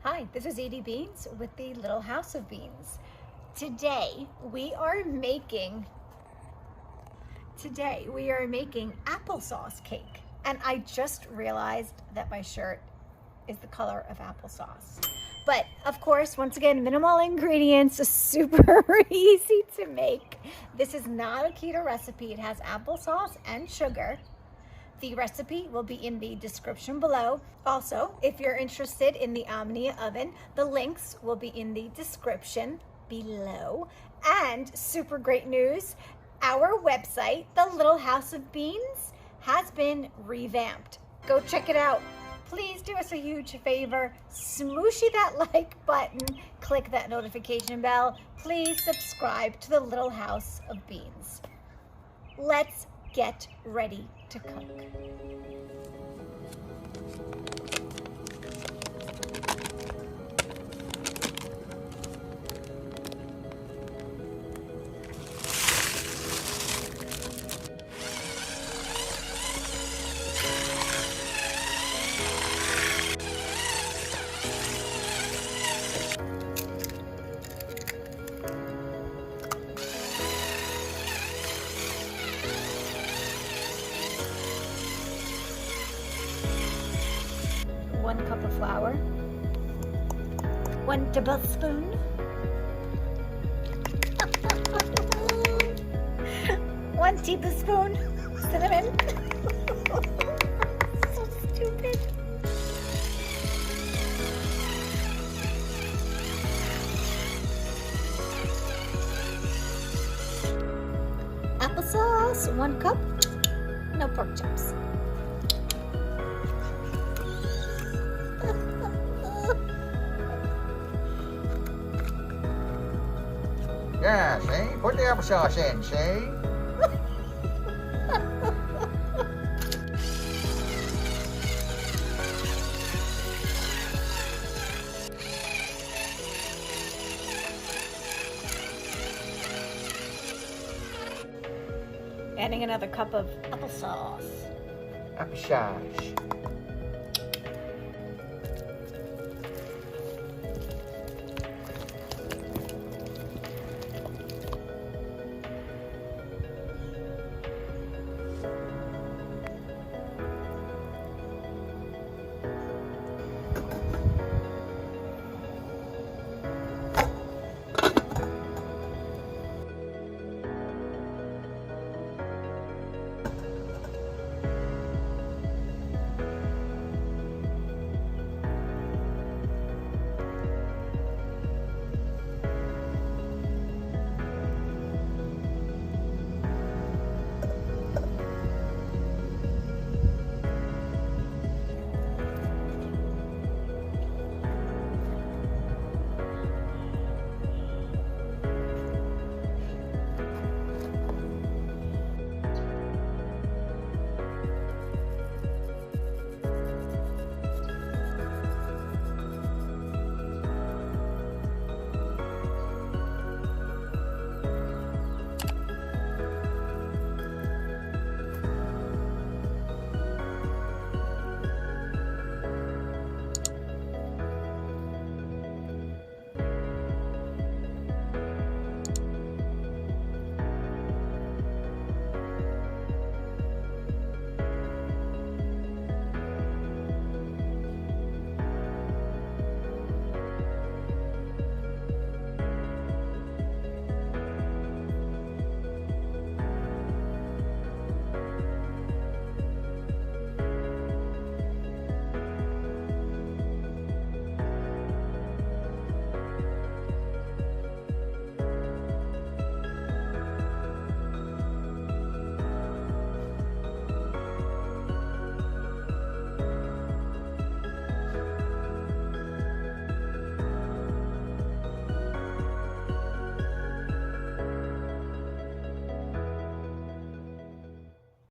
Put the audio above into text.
Hi, this is Edie Beans with the Little House of Beans. Today we are making applesauce cake. And I just realized that my shirt is the color of applesauce. But of course, once again, minimal ingredients, super easy to make. This is not a keto recipe. It has applesauce and sugar. The recipe will be in the description below. Also, if you're interested in the Omnia oven, the links will be in the description below. And super great news, our website, The Little House of Beans, has been revamped. Go check it out. Please do us a huge favor, smooshy that like button, click that notification bell. Please subscribe to The Little House of Beans. Let's get ready to cook. One cup of flour, 1 tablespoon, 1 teaspoon cinnamon. So stupid. Applesauce, 1 cup, no pork chops. Yeah, see? Put the applesauce in, see? Adding another cup of applesauce. Applesauce.